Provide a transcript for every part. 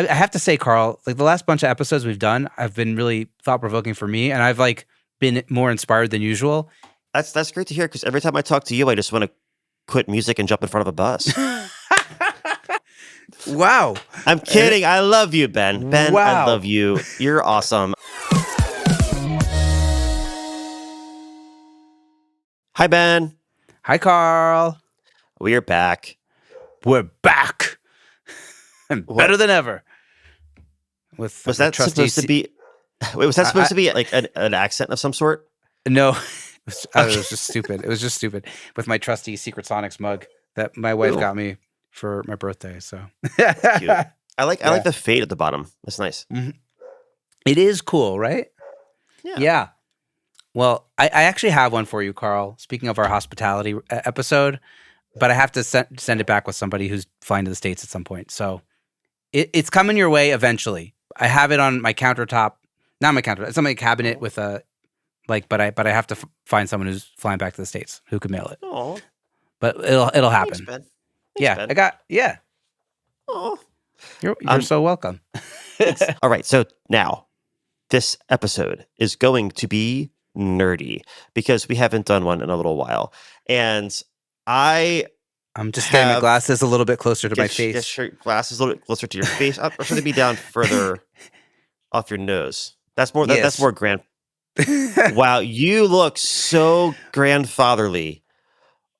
I have to say, Carl, like the last bunch of episodes we've done, have been really thought-provoking for me, and I've like been more inspired than usual. That's great to hear, because every time I talk to you, I just want to quit music and jump in front of a bus. Wow. I'm kidding. I love you, Ben. Ben, I Wow. love you. You're awesome. Hi, Ben. Hi, Carl. We're back. We're back. And better than ever. With Was that supposed to be? Wait, was that supposed to be like an accent of some sort? No, it was just stupid. It was just stupid with my trusty Secret Sonics mug that my wife got me for my birthday. So cute. I like the fade at the bottom. That's nice. Mm-hmm. It is cool, right? Yeah. Well, I actually have one for you, Carl. Speaking of our hospitality episode, but I have to send it back with somebody who's flying to the States at some point. So it's coming your way eventually. I have it on my countertop. Not my countertop. It's on my cabinet with a but I have to find someone who's flying back to the States who can mail it. Oh, but it'll happen. Thanks, Ben. Ben. Oh, you're so welcome. All right, so now this episode is going to be nerdy because we haven't done one in a little while, and I'm just getting my glasses a little bit closer to my face. Get your glasses a little bit closer to your face. Or should they be down further off your nose? That's more. That's more grand. Wow, you look so grandfatherly.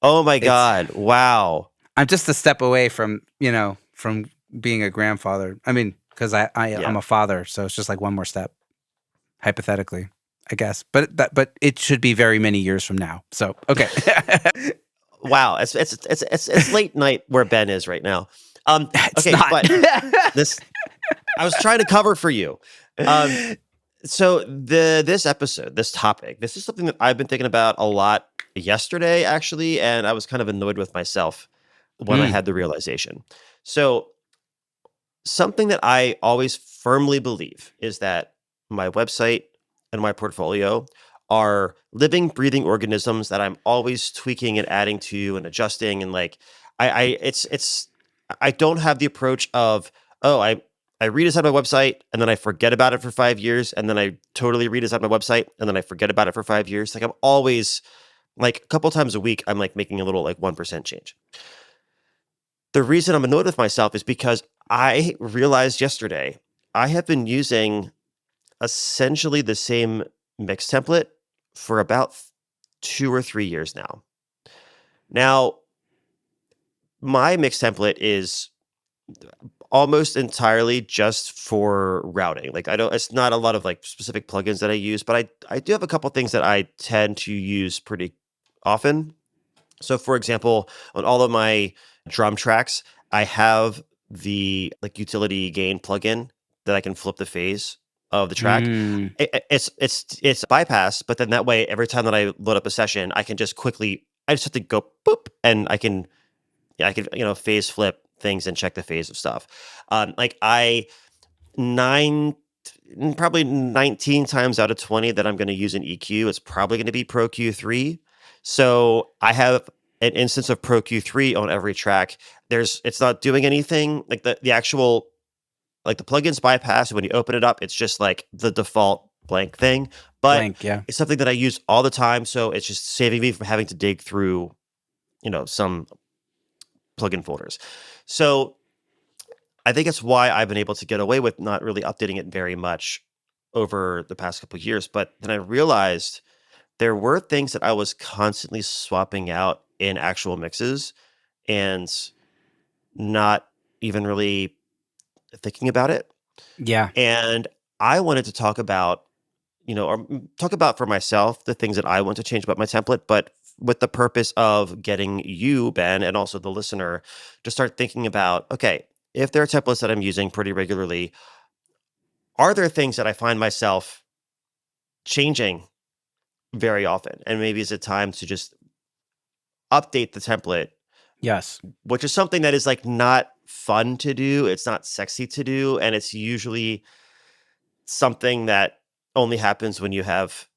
Oh my God! Wow. I'm just a step away from being a grandfather. I mean, because I'm a father, so it's just like one more step, hypothetically, I guess. But it should be very many years from now. So okay. Wow, it's late night where Ben is right now. Okay, not. But this I was trying to cover for you. So this episode, this topic, this is something that I've been thinking about a lot yesterday, actually, and I was kind of annoyed with myself when I had the realization. So something that I always firmly believe is that my website and my portfolio are living, breathing organisms that I'm always tweaking and adding to and adjusting. And like, I don't have the approach of, I redesign my website and then I forget about it for 5 years. And then I totally redesign my website and then I forget about it for 5 years. Like I'm always like a couple times a week, I'm like making a little like 1% change. The reason I'm annoyed with myself is because I realized yesterday I have been using essentially the same mix template for about 2 or 3 years now. Now, my mix template is almost entirely just for routing. Like it's not a lot of like specific plugins that I use, but I do have a couple things that I tend to use pretty often. So for example, on all of my drum tracks, I have the like utility gain plugin that I can flip the phase of the track. It's bypass, but then that way, every time that I load up a session, I just have to go boop, and I can phase flip things and check the phase of stuff. Probably 19 times out of 20 that I'm going to use an EQ, it's probably going to be Pro Q3. So I have an instance of Pro Q3 on every track. It's not doing anything like the actual, like the plugin's bypass. When you open it up, it's just like the default blank thing, but it's something that I use all the time. So it's just saving me from having to dig through, some plugin folders. So I think it's why I've been able to get away with not really updating it very much over the past couple of years. But then I realized there were things that I was constantly swapping out in actual mixes and not even really thinking about it. Yeah. And I wanted to talk about, or talk about for myself the things that I want to change about my template, but with the purpose of getting you, Ben, and also the listener to start thinking about, okay, if there are templates that I'm using pretty regularly, are there things that I find myself changing very often? And maybe is it time to just update the template? Yes. Which is something that is like not fun to do. It's not sexy to do. And it's usually something that only happens when you have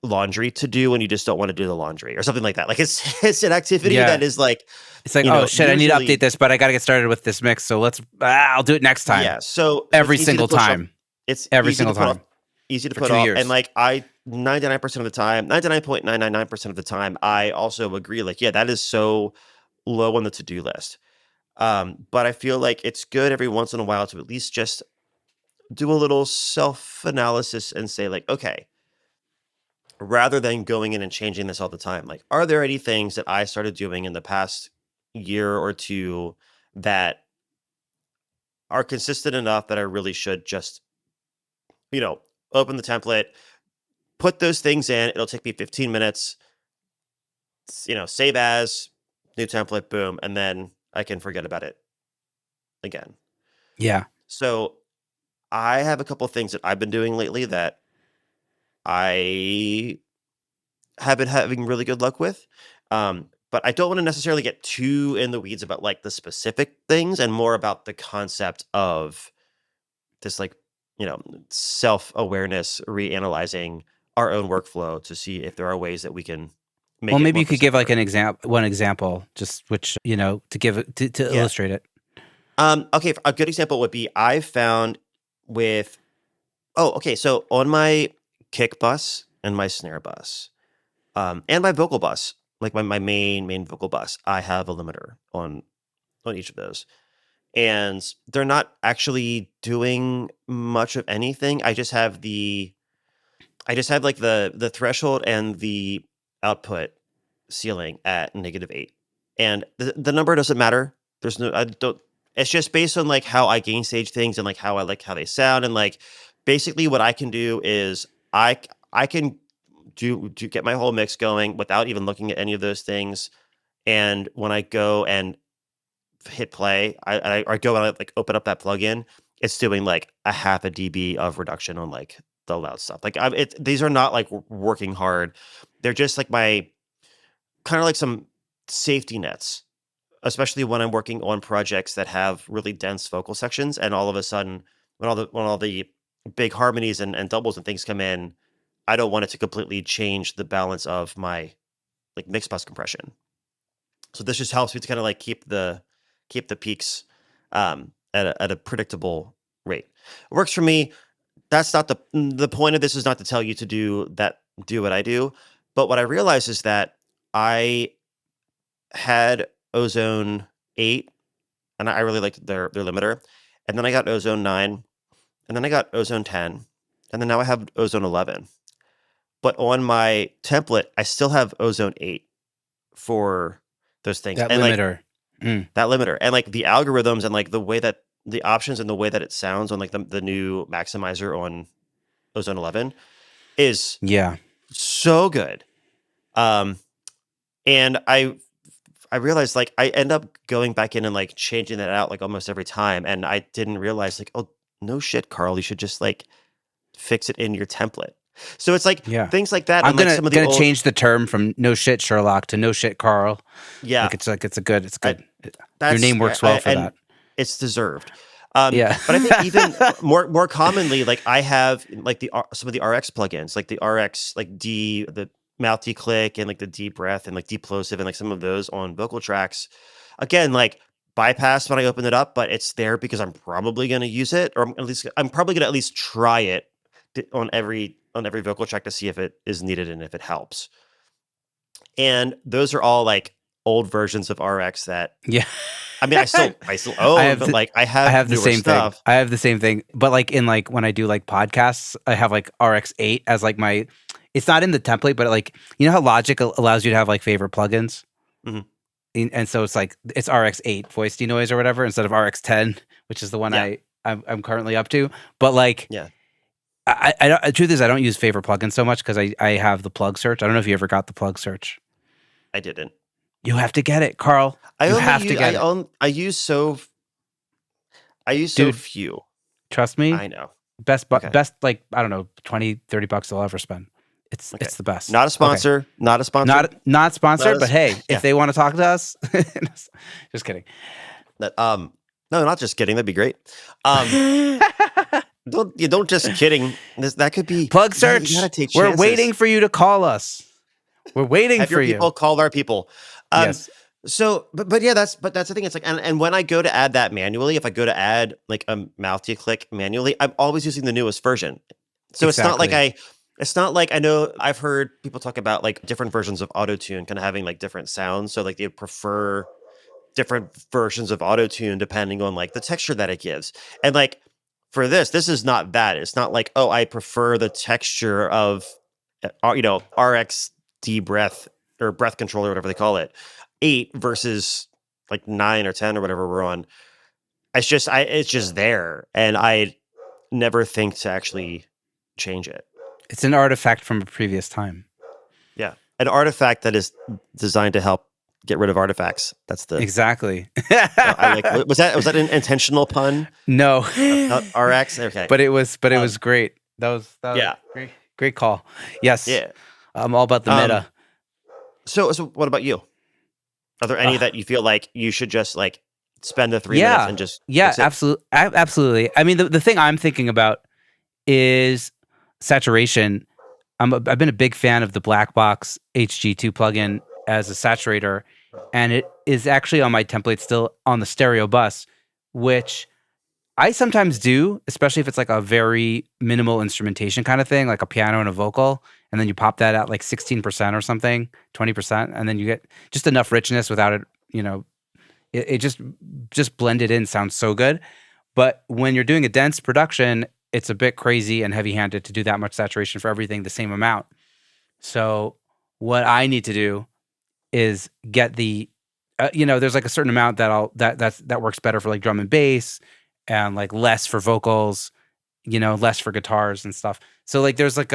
laundry to do and you just don't want to do the laundry or something like that. Like it's an activity Yeah. that is like, It's like, you know, shit, I need to usually- update this, but I got to get started with this mix. So I'll do it next time. Yeah. So every it's easy to single push off. time. It's Every easy single to put time. off, easy to For put 2 off. years. And like 99% of the time, 99.999% of the time, I also agree. Like, yeah, that is so low on the to-do list. But I feel like it's good every once in a while to at least just do a little self-analysis and say like, okay, rather than going in and changing this all the time, like, are there any things that I started doing in the past year or two that are consistent enough that I really should just, open the template, put those things in. It'll take me 15 minutes, save as, new template, boom, and then I can forget about it again. Yeah. So I have a couple of things that I've been doing lately that I have been having really good luck with. But I don't want to necessarily get too in the weeds about like the specific things and more about the concept of this, like, self-awareness, reanalyzing our own workflow to see if there are ways that we can make Well, it maybe more you could give like perceptive. one example, just which, to give it to Yeah. illustrate it. Okay, a good example would be I found with so on my kick bus and my snare bus, and my vocal bus, like my main vocal bus, I have a limiter on each of those. And they're not actually doing much of anything. I just have like the threshold and the output ceiling at -8. And the number doesn't matter. I don't It's just based on like how I gain stage things and like how I like how they sound. And like basically what I can do is I can do get my whole mix going without even looking at any of those things. And when I go and hit play, I go and I like open up that plugin, it's doing like a half a dB of reduction on like the loud stuff. Like these are not like working hard. They're just like my kind of like some safety nets, especially when I'm working on projects that have really dense vocal sections. And all of a sudden, when all the big harmonies and doubles and things come in, I don't want it to completely change the balance of my like mix bus compression. So this just helps me to kind of like keep the peaks at a predictable rate. It works for me. That's not the point of this is not to tell you to do what I do. But what I realized is that I had Ozone 8 and I really liked their limiter. And then I got Ozone 9 and then I got Ozone 10 and then now I have Ozone 11. But on my template, I still have Ozone 8 for those things. That and limiter. Like that limiter and like the algorithms and like the way that the options and the way that it sounds on like the new maximizer on Ozone 11 is so good. And I realized like I end up going back in and like changing that out like almost every time. And I didn't realize like, oh no shit, Carl, you should just like fix it in your template. So it's like things like that. I'm like some of the gonna change the term from no shit Sherlock to no shit Carl. Yeah, like it's good. Your name works well for that. It's deserved. But I think even more commonly, like I have like some of the RX plugins, like the RX like the mouth declick and like the deep breath and like deep plosive and like some of those on vocal tracks. Again, like bypass when I open it up, but it's there because I'm probably going to use it, or at least I'm probably going to at least try it on every vocal track to see if it is needed and if it helps. And those are all like old versions of RX that I mean I still own, but like I have the same stuff. thing. I have the same thing. But like in like when I do like podcasts, I have like RX8 as like my it's not in the template, but like how Logic allows you to have like favorite plugins? Mm-hmm. And so it's like it's RX8 voice denoise or whatever instead of RX10, which is the one I'm currently up to. But like I the truth is I don't use favorite plugins so much because I have the plug search. I don't know if you ever got the plug search. I didn't. You have to get it, Carl. I use so few. Trust me. I know. Best like I don't know, $20-$30 I'll ever spend. It's the best. Not a sponsor. Okay. Not a sponsor. Not sponsored, but hey, if they want to talk to us, just kidding. No, not just kidding. That'd be great. don't just kidding. That could be Plug you gotta search. take We're chances. waiting for you to call us. We're waiting Have your for you. people call our people. Um, Yes, so but yeah, that's the thing. It's like and when I go to add that manually, if I go to add like a mouth to click manually, I'm always using the newest version. So exactly. it's not like I know I've heard people talk about like different versions of autotune kind of having like different sounds. So like they prefer different versions of autotune depending on like the texture that it gives. And like for this is not that. It's not like, oh, I prefer the texture of RXD breath or breath control or whatever they call it, 8 versus like 9 or 10 or whatever we're on. It's just there. And I never think to actually change it. It's an artifact from a previous time. Yeah. An artifact that is designed to help get rid of artifacts. That's the Exactly. I like. Was that an intentional pun? No, RX. Okay. but it was Um, great. That was yeah. great call. Yes, Yeah. I'm all about the meta. So what about you? Are there any Uh, that you feel like you should just like spend the 3 minutes yeah, and just yeah, fix it? absolutely. I mean, the thing I'm thinking about is saturation. I've been a big fan of the Black Box HG2 plugin as a saturator, and it is actually on my template still on the stereo bus, which I sometimes do, especially if it's like a very minimal instrumentation kind of thing, like a piano and a vocal, and then you pop that at like 16% or something, 20%, and then you get just enough richness without it, it just blended in sounds so good. But when you're doing a dense production, it's a bit crazy and heavy-handed to do that much saturation for everything the same amount. So what I need to do is get there's like a certain amount that works better for like drum and bass, and like less for vocals, less for guitars and stuff. So like there's like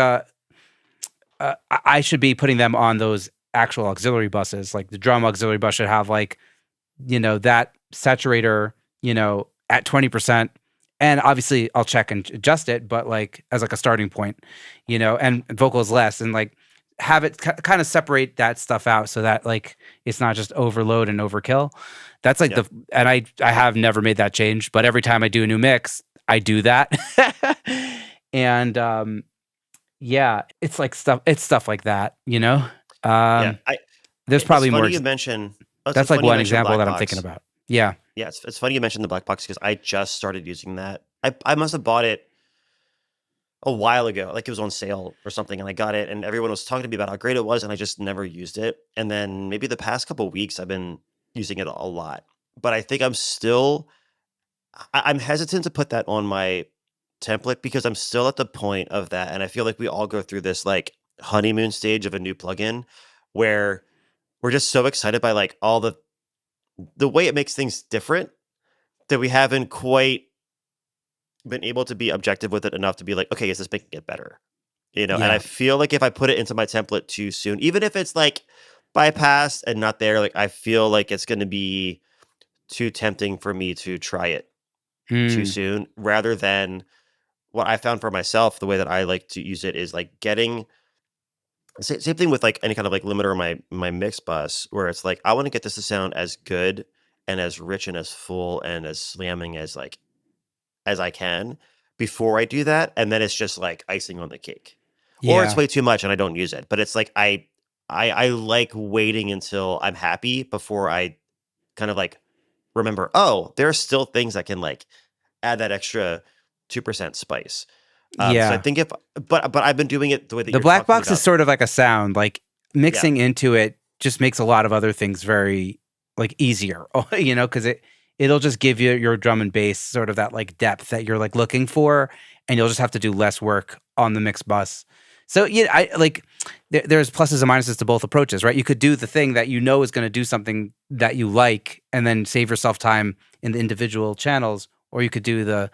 I should be putting them on those actual auxiliary buses. Like the drum auxiliary bus should have like that saturator, at 20%. And obviously I'll check and adjust it, but like as like a starting point, and vocals less, and like have it kind of separate that stuff out so that like it's not just overload and overkill. That's like Yeah. and I have never made that change, but every time I do a new mix, I do that. And yeah, it's stuff like that, Yeah. there's It's probably more. funny you mention. That's It's like funny you one mentioned example Black that I'm thinking Box. about. Yeah. Yeah, it's funny you mentioned the Black Box because I just started using that. I must have bought it a while ago, like it was on sale or something, and I got it, and everyone was talking to me about how great it was, and I just never used it. And then maybe the past couple weeks, I've been using it a lot. But I think I'm hesitant to put that on my template because I'm still at the point of that, and I feel like we all go through this like honeymoon stage of a new plugin where we're just so excited by like all the way it makes things different that we haven't quite been able to be objective with it enough to be like, okay, is this making it better? And I Yeah. feel like if I put it into my template too soon, even if it's like bypassed and not there, like I feel like it's going to be too tempting for me to try it too Mm. soon rather than what I found for myself. The way that I like to use it is like getting same thing with like any kind of like limiter on my mix bus where it's like, I want to get this to sound as good and as rich and as full and as slamming as I can before I do that, and then it's just like icing on the cake. Or it's Yeah. way too much and I don't use it. But it's like I like waiting until I'm happy before I kind of like remember, oh, there are still things that can like add that extra 2% spice. So I Yeah. think but I've been doing it the way that The you're black talking box is about. sort of like a sound. Like Yeah. mixing into it just makes a lot of other things very like easier, because it'll just give you your drum and bass sort of that like depth that you're like looking for, and you'll just have to do less work on the mix bus. So yeah, I like there's pluses and minuses to both approaches, right? You could do the thing that is going to do something that you like, and then save yourself time in the individual channels, or you could do the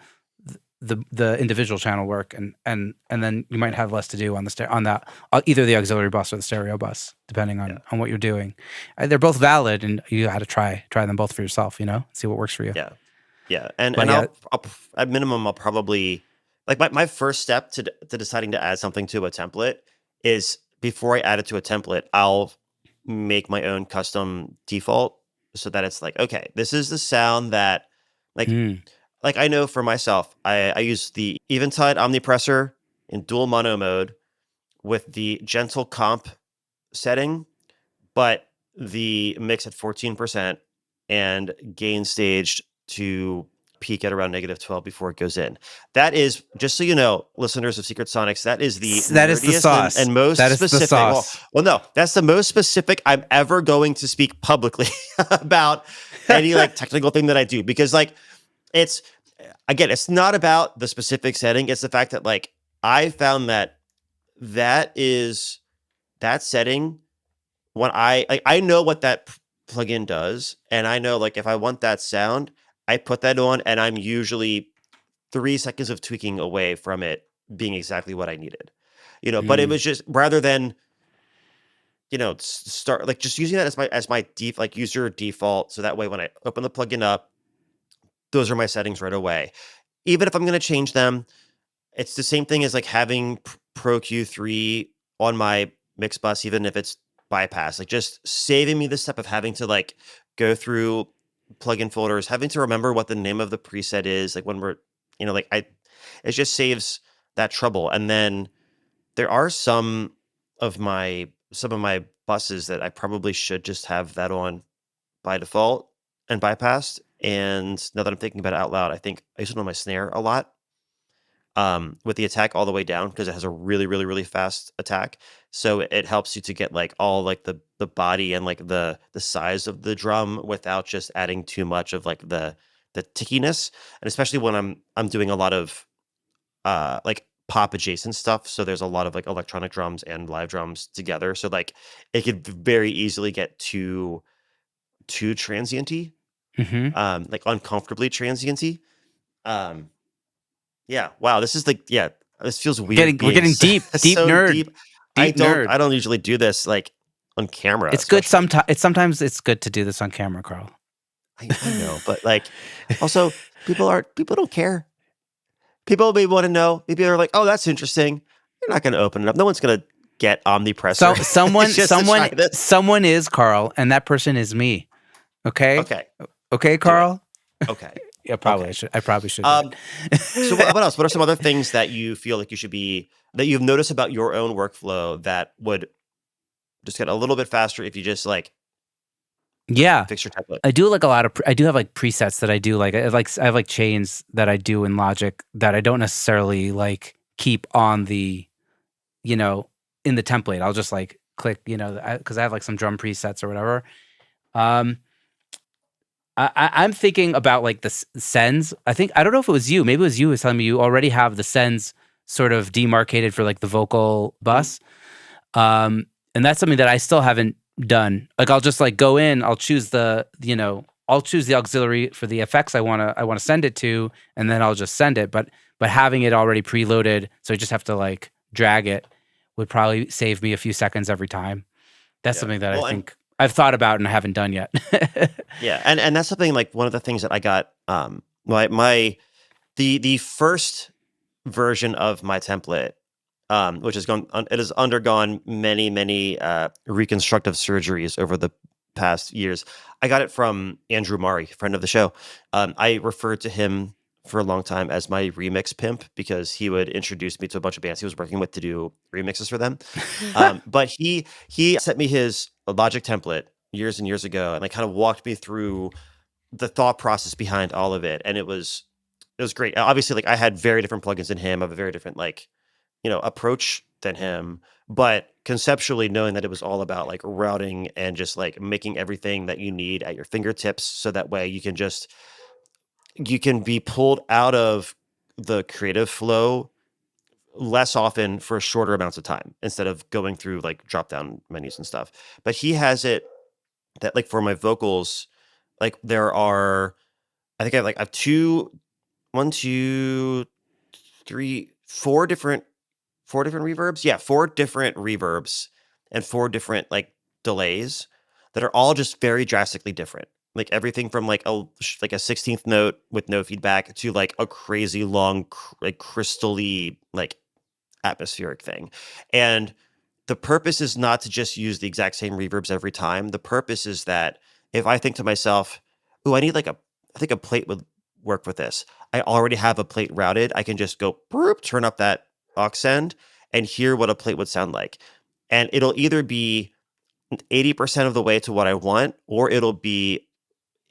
individual channel work, and then you might Yeah. have less to do on on that either the auxiliary bus or the stereo bus, depending Yeah. on what you're doing. They're both valid, and you got to try them both for yourself. See what works for you. Yeah. Yeah. And But and yeah, I'll at minimum I'll probably like my first step to deciding to add something to a template is before I add it to a template, I'll make my own custom default so that it's like, okay, this is the sound that like mm, like I know for myself, I use the Eventide Omnipressor in dual mono mode with the gentle comp setting, but the mix at 14% and gain staged to peak at around -12 before it goes in. That is, just so you know, listeners of Secret Sonics, that is the That is the nerdiest sauce. and most That is the specific. sauce. Well, no, that's the most specific I'm ever going to speak publicly about any like technical thing that I do, because like it's, again, it's not about the specific setting. It's the fact that like I found that that setting, when I know what that plugin does, and I know like if I want that sound, I put that on, and I'm usually 3 seconds of tweaking away from it being exactly what I needed. But it was just, rather than start like just using that as my like user default, so that way when I open the plugin up, those are my settings right away. Even if I'm going to change them, it's the same thing as like having Pro Q3 on my mix bus, even if it's bypass, like just saving me the step of having to like go through plugin folders, having to remember what the name of the preset is, like when we're, it just saves that trouble. And then there are some of my buses that I probably should just have that on by default and bypassed. And now that I'm thinking about it out loud, I think I use it on my snare a lot, with the attack all the way down, because it has a really, really, really fast attack. So it helps you to get like all like the body and like the size of the drum without just adding too much of like the tickiness. And especially when I'm doing a lot of like pop adjacent stuff. So there's a lot of like electronic drums and live drums together. So like it could very easily get too transienty, like uncomfortably transienty. Um, Yeah. Wow. This is like, yeah, this feels weird. We're getting deep So nerd. deep. Deep nerd. I don't usually do this like on camera. It's good especially. sometimes it's good to do this on camera, Carl. I know, but like, also people don't care. People may want to know. Maybe they're like, oh, that's interesting. You're not going to open it up. No one's going to get Omnipressor. So someone just to try this. someone is Carl, and that person is me. Okay. Okay, Carl. Okay. Yeah, probably. Okay. I probably should. So what else? What are some other things that you feel like that you've noticed about your own workflow that would just get a little bit faster if you just like fix your template? I do like I do have like presets that I do like. I have like chains that I do in Logic that I don't necessarily like keep on the, in the template. I'll just like click, because I have like some drum presets or whatever. I'm thinking about like the sends. I don't know if it was you. Maybe it was you who was telling me you already have the sends sort of demarcated for like the vocal bus. And that's something that I still haven't done. Like I'll just like go in, I'll choose I'll choose the auxiliary for the effects I want to send it to, and then I'll just send it. But having it already preloaded, so I just have to like drag it, would probably save me a few seconds every time. That's something that I think I've thought about and I haven't done yet. Yeah, and that's something like one of the things that I got. The first version of my template, which it has undergone many reconstructive surgeries over the past years. I got it from Andrew Mari, friend of the show. I referred to him for a long time as my remix pimp because he would introduce me to a bunch of bands he was working with to do remixes for them. But he sent me his Logic template years and years ago, and like kind of walked me through the thought process behind all of it, and it was great. Obviously, like I had very different plugins than him. I have a very different like approach than him, but conceptually knowing that it was all about like routing and just like making everything that you need at your fingertips, so that way you can be pulled out of the creative flow less often for shorter amounts of time instead of going through like drop down menus and stuff. But he has it that like for my vocals, like there are, I think I have one, two, three, four different reverbs. Yeah, four different reverbs and four different like delays that are all just very drastically different. Like everything from like a 16th note with no feedback to like a crazy long like crystally like atmospheric thing. And the purpose is not to just use the exact same reverbs every time. The purpose is that if I think to myself, "Oh, I think a plate would work with this," I already have a plate routed. I can just go boop, turn up that aux send and hear what a plate would sound like. And it'll either be 80% of the way to what I want, or it'll be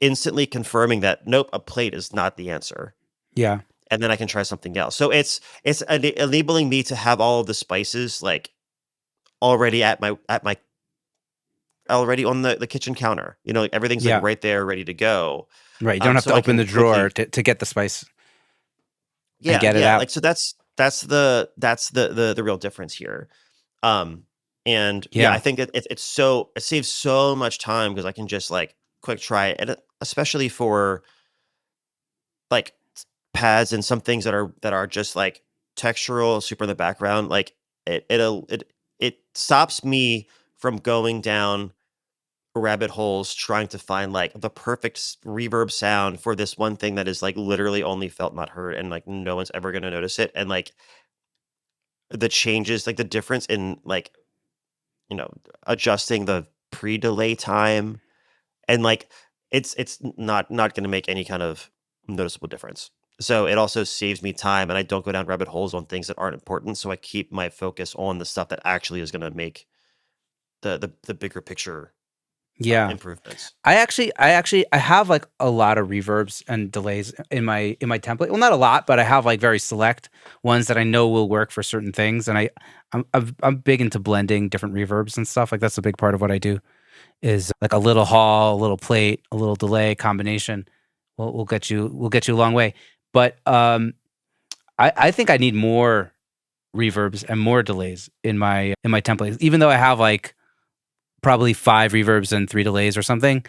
instantly confirming that nope, a plate is not the answer. Yeah. And then I can try something else. So it's enabling me to have all of the spices like already at my already on the kitchen counter. You know, like everything's like Yeah. right there, ready to go. Right. You don't have So to I open can the drawer quickly, to get the spice and yeah, get it yeah. out. Like so that's the real difference here. Um, and yeah, I Yeah. think that it saves so much time because I can just like quick try it, and especially for like pads and some things that are just like textural, super in the background. Like it stops me from going down rabbit holes trying to find like the perfect reverb sound for this one thing that is like literally only felt not heard and like no one's ever going to notice it, and like the changes, like the difference in like you know adjusting the pre-delay time and like it's not going to make any kind of noticeable difference. So it also saves me time and I don't go down rabbit holes on things that aren't important, so I keep my focus on the stuff that actually is going to make the bigger picture Yeah. improvements. I have like a lot of reverbs and delays in my template. Well, not a lot, but I have like very select ones that I know will work for certain things. And I'm big into blending different reverbs and stuff. Like that's a big part of what I do is like a little hall, a little plate, a little delay combination. Will get you a long way. But I think I need more reverbs and more delays in my templates. Even though I have like probably 5 reverbs and 3 delays or something.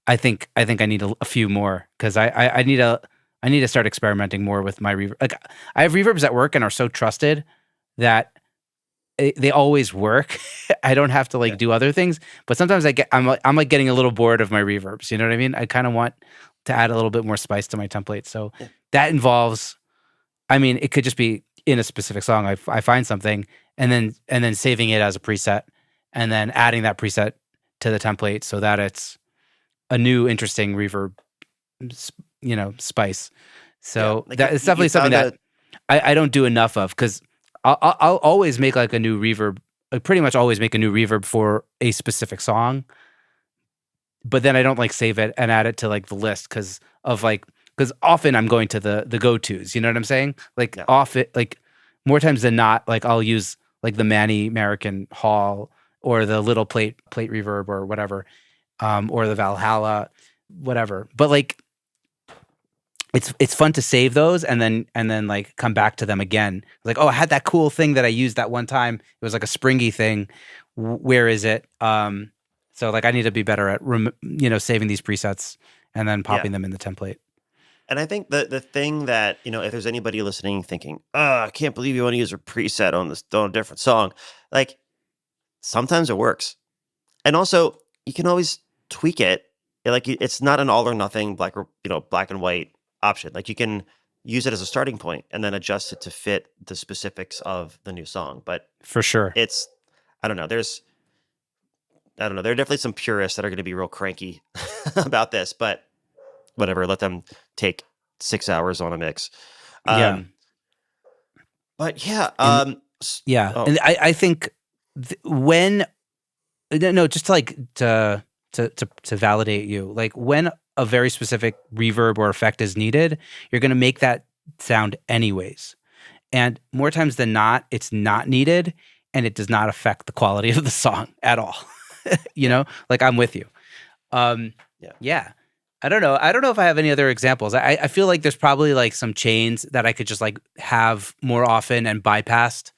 I think I need a few more because I need to start experimenting more with my reverb. Like I have reverbs at work and are so trusted that they always work. I don't have to like Yeah. do other things, but sometimes I'm like getting a little bored of my reverbs. You know what I mean? I kind of want to add a little bit more spice to my template. So Yeah. that involves. I mean, it could just be in a specific song. I find something and then saving it as a preset and then adding that preset to the template so that it's a new interesting reverb, spice. Yeah. So Like that is you definitely something found that a I don't do enough of because I'll always make like a new reverb. I pretty much always make a new reverb for a specific song, but then I don't like save it and add it to like the list because often I'm going to the go tos. You know what I'm saying? Like yeah. often, like more times than not, like I'll use like the Manny American Hall or the little plate reverb or whatever, or the Valhalla, whatever. But like it's fun to save those and then like come back to them again. Like, oh, I had that cool thing that I used that one time. It was like a springy thing. Where is it? So like I need to be better at saving these presets and then Yeah. popping them in the template. And I think the thing that, if there's anybody listening thinking, "Oh, I can't believe you want to use a preset on a different song." Like sometimes it works. And also, you can always tweak it. Like it's not an all or nothing black and white option. Like you can use it as a starting point and then adjust it to fit the specifics of the new song. But For sure. it's I don't know. I don't know. There are definitely some purists that are going to be real cranky about this, but whatever. Let them take 6 hours on a mix. Yeah. Um, but yeah. And yeah. Oh, And I think when no, just to like to validate you, like when a very specific reverb or effect is needed, you're going to make that sound anyways. And more times than not, it's not needed and it does not affect the quality of the song at all. yeah, Like I'm with you. yeah. Yeah. I don't know. I don't know if I have any other examples. I feel like there's probably like some chains that I could just like have more often and bypassed,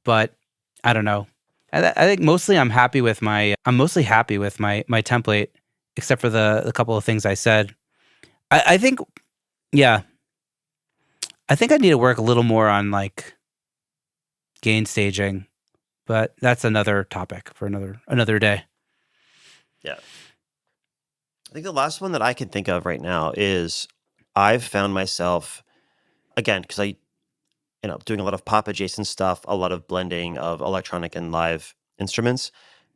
but I don't know. I think mostly I'm mostly happy with my template, except for the couple of things I said. I think, yeah, I think I need to work a little more on like gain staging, but that's another topic for another day. Yeah. I think the last one that I can think of right now is I've found myself again because doing a lot of pop adjacent stuff, a lot of blending of electronic and live instruments,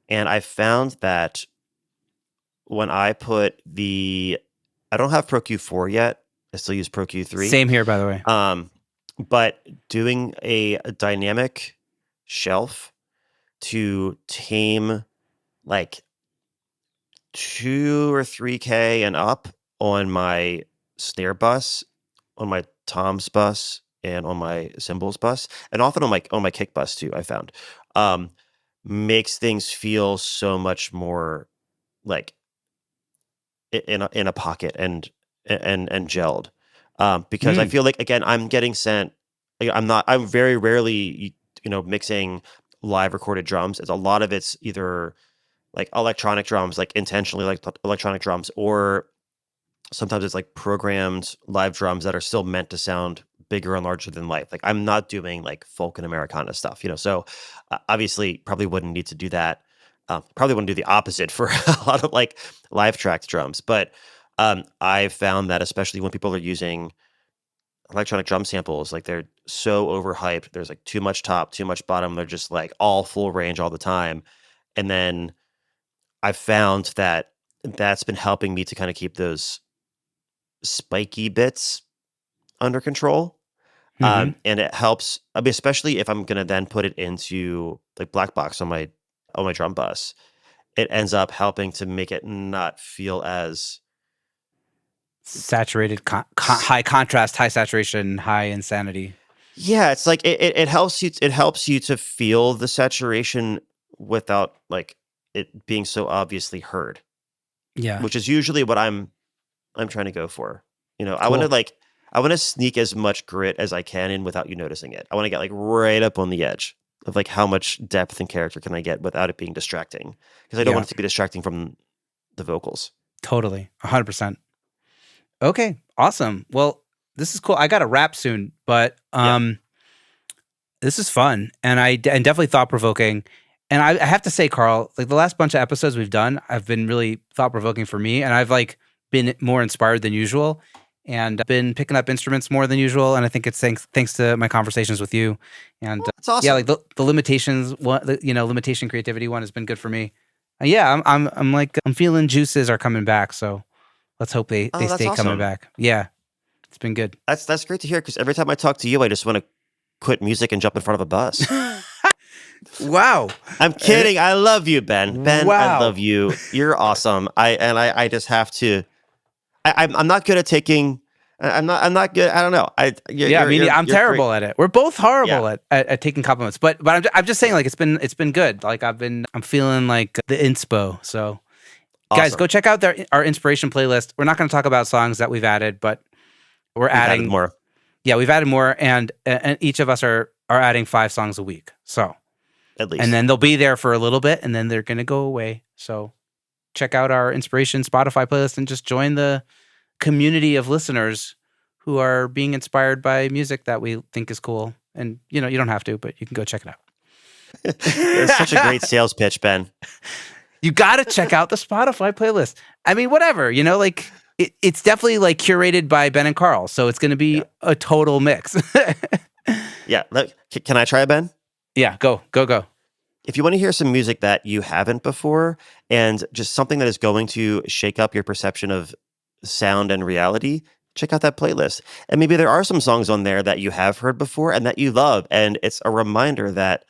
and I found that when I don't have Pro Q4 yet, I still use Pro Q3. Same here, by the way. But doing a dynamic shelf to tame like 2 or 3K and up on my snare bus, on my toms bus, and on my cymbals bus, and often on my kick bus too, I found, makes things feel so much more like in a pocket and gelled. Because I feel like, again, I'm getting sent. I'm very rarely mixing live recorded drums. It's a lot of it's either like electronic drums, like intentionally like electronic drums, or sometimes it's like programmed live drums that are still meant to sound bigger and larger than life. Like I'm not doing like folk and Americana stuff, so obviously probably wouldn't need to do that. Probably wouldn't do the opposite for a lot of like live tracked drums. But I've found that especially when people are using electronic drum samples, like they're so overhyped. There's like too much top, too much bottom. They're just like all full range all the time. And then I've found that that's been helping me to kind of keep those spiky bits under control. And it helps, I mean, especially if I'm going to then put it into like black box on my drum bus, it ends up helping to make it not feel as saturated, high contrast, high saturation, high insanity. Yeah, it's like it helps you. It helps you to feel the saturation without like it being so obviously heard. Yeah, which is usually what I'm trying to go for. Cool. I want to sneak as much grit as I can in without you noticing it. I want to get like right up on the edge of like how much depth and character can I get without it being distracting, because I don't want it to be distracting from the vocals. Totally, 100%. Okay, awesome. Well, this is cool. I got to wrap soon, but this is fun and definitely thought provoking. And I have to say, Carl, like the last bunch of episodes we've done, I've been really thought provoking for me, and I've like been more inspired than usual, and I've been picking up instruments more than usual. And I think it's thanks to my conversations with you. And that's awesome. Yeah, like the limitations, limitation creativity one has been good for me. I'm feeling juices are coming back. So let's hope they stay awesome. coming back. Yeah, it's been good. That's great to hear, because every time I talk to you, I just want to quit music and jump in front of a bus. Wow. I'm kidding. I love you, Ben. Ben, wow. I love you. You're awesome. I just have to. I'm not good at taking. I'm not good. I don't know. I'm terrible great at it. We're both horrible at taking compliments. But I'm just saying, like it's been good. Like I'm feeling like the inspo. So awesome. Guys, go check out our inspiration playlist. We're not going to talk about songs that we've added, but we've adding more. Yeah, we've added more, and each of us are adding 5 songs a week. So at least, and then they'll be there for a little bit, and then they're going to go away. So check out our inspiration Spotify playlist and just join the community of listeners who are being inspired by music that we think is cool. And you don't have to, but you can go check it out. It's such a great sales pitch, Ben. You got to check out the Spotify playlist. I mean, whatever, like it's definitely like curated by Ben and Carl. So it's going to be a total mix. Yeah. Look, can I try, Ben? Yeah, go. If you want to hear some music that you haven't before, and just something that is going to shake up your perception of sound and reality, check out that playlist. And maybe there are some songs on there that you have heard before and that you love, and it's a reminder that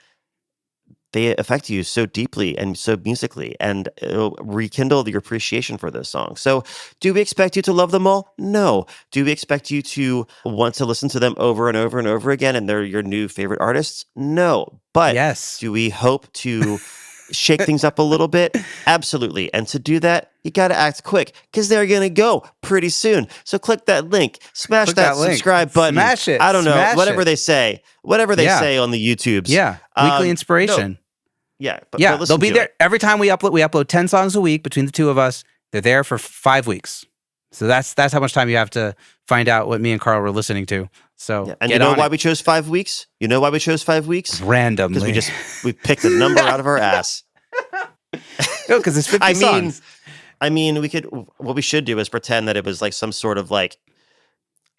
they affect you so deeply and so musically, and it'll rekindle your appreciation for those songs. So do we expect you to love them all? No. Do we expect you to want to listen to them over and over and over again, and they're your new favorite artists? No. But yes. Do we hope to shake things up a little bit? Absolutely. And to do that, you got to act quick, because they're going to go pretty soon. So click that link, smash that subscribe button. Smash it. I don't know, whatever they say on the YouTubes. Yeah. Weekly inspiration. No. Yeah, but they'll be there every time we upload. We upload 10 songs a week between the two of us. They're there for 5 weeks. So that's how much time you have to find out what me and Carl were listening to. So and you know why we chose 5 weeks? You know why we chose 5 weeks? Randomly, because we picked a number out of our ass. No, because it's 50 songs. I mean, what we should do is pretend that it was like some sort of like,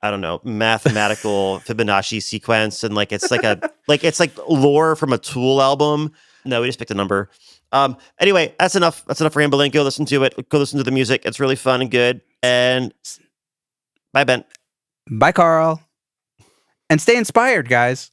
I don't know, mathematical Fibonacci sequence, and like it's like lore from a Tool album. No, we just picked a number. Anyway, that's enough. That's enough rambling. Go listen to it. Go listen to the music. It's really fun and good. And bye, Ben. Bye, Carl. And stay inspired, guys.